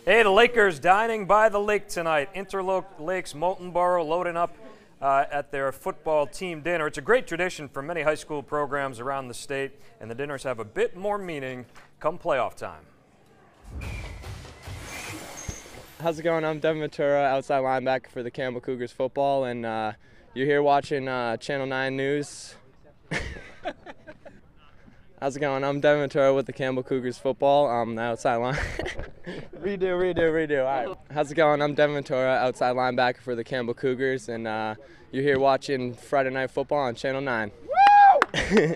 Hey, the Lakers dining by the lake tonight. Interlochen Lakes, Molten Borough loading up at their football team dinner. It's a great tradition for many high school programs around the state, and the dinners have a bit more meaning come playoff time. How's it going? I'm Devin Ventura, outside linebacker for the Campbell Cougars football, and you're here watching Channel 9 News. How's it going? I'm Devin Ventura with the Campbell Cougars football. I'm the outside line. redo. All right. How's it going? I'm Devin Ventura, outside linebacker for the Campbell Cougars, and you're here watching Friday Night Football on Channel 9. Woo!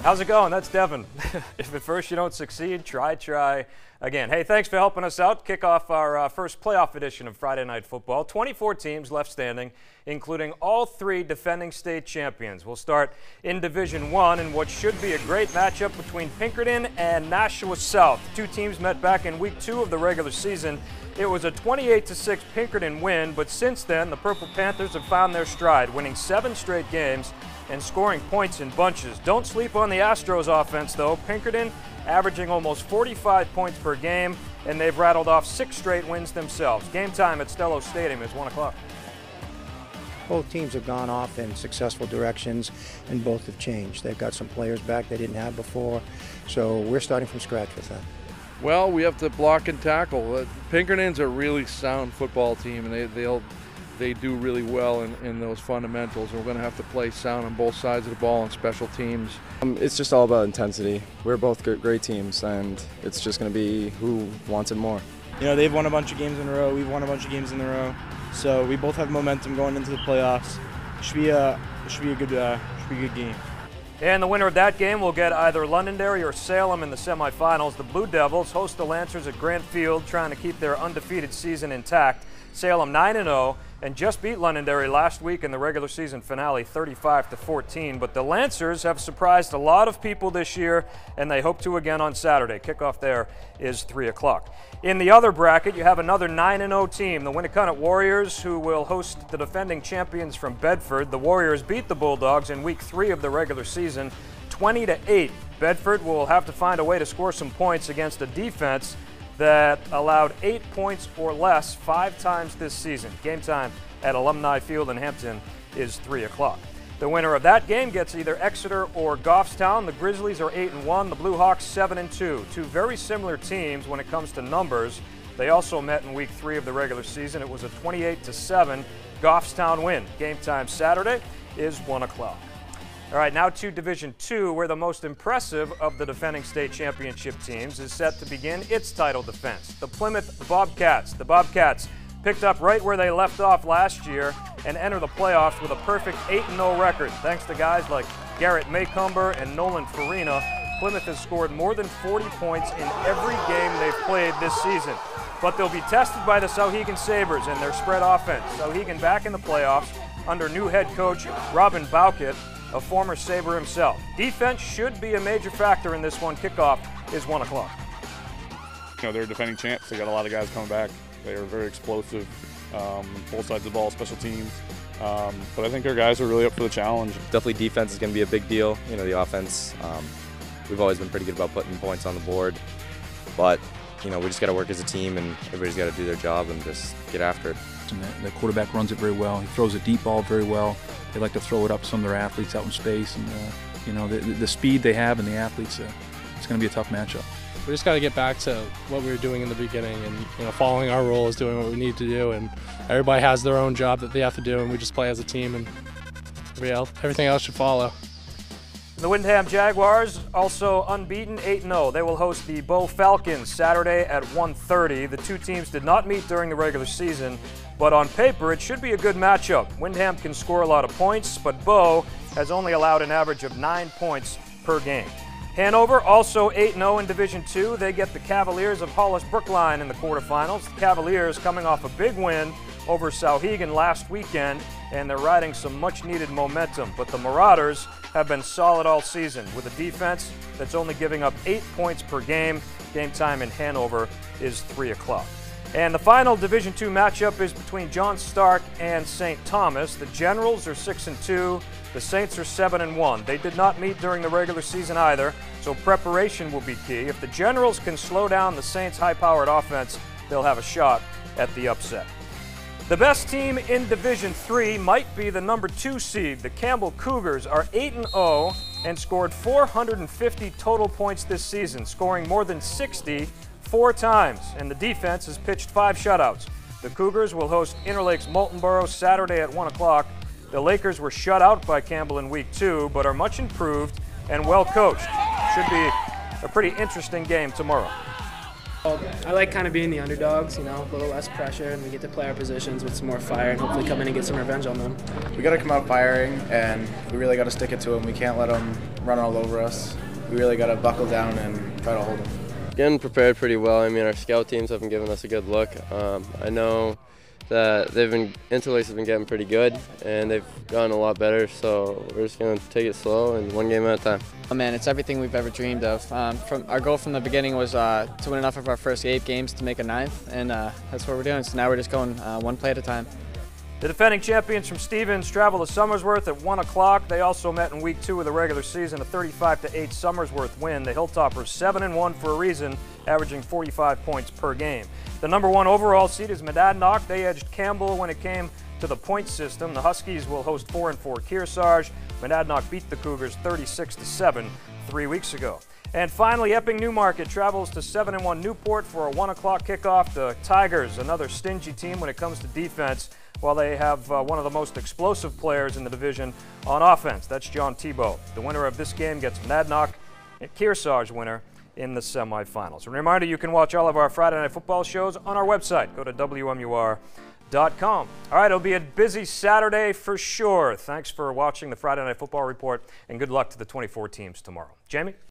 How's it going? That's Devin. If at first you don't succeed, try again. Hey, thanks for helping us out. Kick off our first playoff edition of Friday Night Football. 24 teams left standing, including all three defending state champions. We'll start in Division 1 in what should be a great matchup between Pinkerton and Nashua South. The two teams met back in Week 2 of the regular season. It was a 28-6 Pinkerton win, but since then, the Purple Panthers have found their stride, winning 7 straight games and scoring points in bunches. Don't sleep on the Astros offense, though. Pinkerton averaging almost 45 points per game, and they've rattled off 6 straight wins themselves. Game time at Stello Stadium is 1 o'clock. Both teams have gone off in successful directions, and both have changed. They've got some players back they didn't have before, so we're starting from scratch with them. Well, we have to block and tackle. Pinkerton's a really sound football team, and they do really well in those fundamentals. And we're going to have to play sound on both sides of the ball and special teams. It's just all about intensity. We're both great teams, and it's just going to be who wants it more. You know, they've won a bunch of games in a row. We've won a bunch of games in a row. So we both have momentum going into the playoffs. Should be a good game. And the winner of that game will get either Londonderry or Salem in the semifinals. The Blue Devils host the Lancers at Grant Field, trying to keep their undefeated season intact. Salem 9-0 and just beat Londonderry last week in the regular season finale 35-14. But the Lancers have surprised a lot of people this year, and they hope to again on Saturday. Kickoff there is 3 o'clock. In the other bracket, you have another 9-0 team, the Winnacunnet Warriors, who will host the defending champions from Bedford. The Warriors beat the Bulldogs in Week 3 of the regular season 20-8. Bedford will have to find a way to score some points against a defense that allowed 8 points or less 5 times this season. Game time at Alumni Field in Hampton is 3 o'clock. The winner of that game gets either Exeter or Goffstown. The Grizzlies are 8-1, the Blue Hawks 7-2. Two very similar teams when it comes to numbers. They also met in Week 3 of the regular season. It was a 28-7 Goffstown win. Game time Saturday is 1 o'clock. All right, now to Division 2, where the most impressive of the defending state championship teams is set to begin its title defense. The Plymouth Bobcats. The Bobcats picked up right where they left off last year and enter the playoffs with a perfect 8-0 record. Thanks to guys like Garrett Maycumber and Nolan Farina, Plymouth has scored more than 40 points in every game they've played this season. But they'll be tested by the Souhegan Sabres and their spread offense. Souhegan back in the playoffs under new head coach Robin Bowkett, a former Sabre himself. Defense should be a major factor in this one. Kickoff is 1 o'clock. You know, they're defending champs. They got a lot of guys coming back. They are very explosive, both sides of the ball, special teams. But I think our guys are really up for the challenge. Definitely defense is going to be a big deal. You know, the offense, we've always been pretty good about putting points on the board. But, you know, we just got to work as a team, and everybody's got to do their job and just get after it. And the quarterback runs it very well. He throws a deep ball very well. They like to throw it up to some of their athletes out in space. And, you know, the speed they have and the athletes, it's going to be a tough matchup. We just got to get back to what we were doing in the beginning and, you know, following our roles, doing what we need to do. And everybody has their own job that they have to do, and we just play as a team, and everything else should follow. The Windham Jaguars, also unbeaten, 8-0. They will host the Bow Falcons Saturday at 1:30. The two teams did not meet during the regular season, but on paper it should be a good matchup. Windham can score a lot of points, but Bow has only allowed an average of 9 points per game. Hanover, also 8-0 in Division 2. They get the Cavaliers of Hollis Brookline in the quarterfinals. The Cavaliers coming off a big win over Souhegan last weekend, and they're riding some much-needed momentum. But the Marauders have been solid all season with a defense that's only giving up 8 points per game. Game time in Hanover is 3 o'clock. And the final Division II matchup is between John Stark and St. Thomas. The Generals are 6-2. The Saints are 7-1. They did not meet during the regular season either, so preparation will be key. If the Generals can slow down the Saints' high-powered offense, they'll have a shot at the upset. The best team in Division III might be the number 2 seed. The Campbell Cougars are 8-0 and scored 450 total points this season, scoring more than 60 4 times, and the defense has pitched 5 shutouts. The Cougars will host Interlakes Moltenboro Saturday at 1 o'clock. The Lakers were shut out by Campbell in Week 2, but are much improved and well coached. Should be a pretty interesting game tomorrow. I like kind of being the underdogs, you know, a little less pressure, and we get to play our positions with some more fire and hopefully come in and get some revenge on them. We got to come out firing, and we really got to stick it to them. We can't let them run all over us. We really got to buckle down and try to hold them. Getting prepared pretty well. I mean, our scout teams have been giving us a good look. I know that Interlakes have been getting pretty good, and they've gotten a lot better, so we're just going to take it slow and one game at a time. Oh man, it's everything we've ever dreamed of. Our goal from the beginning was to win enough of our first 8 games to make a 9th, and that's what we're doing. So now we're just going one play at a time. The defending champions from Stevens travel to Somersworth at 1 o'clock. They also met in Week 2 of the regular season, a 35-8 Somersworth win. The Hilltoppers 7-1 for a reason, averaging 45 points per game. The number 1 overall seed is Monadnock. They edged Campbell when it came to the point system. The Huskies will host 4-4 Kearsarge. Monadnock beat the Cougars 36-7 3 weeks ago. And finally, Epping Newmarket travels to 7-1 Newport for a 1 o'clock kickoff. The Tigers, another stingy team when it comes to defense, while they have one of the most explosive players in the division on offense. That's John Tebow. The winner of this game gets Monadnock and Kearsarge winner in the semifinals. A reminder, you can watch all of our Friday Night Football shows on our website. Go to WMUR.com. All right, it'll be a busy Saturday for sure. Thanks for watching the Friday Night Football Report, and good luck to the 24 teams tomorrow. Jamie?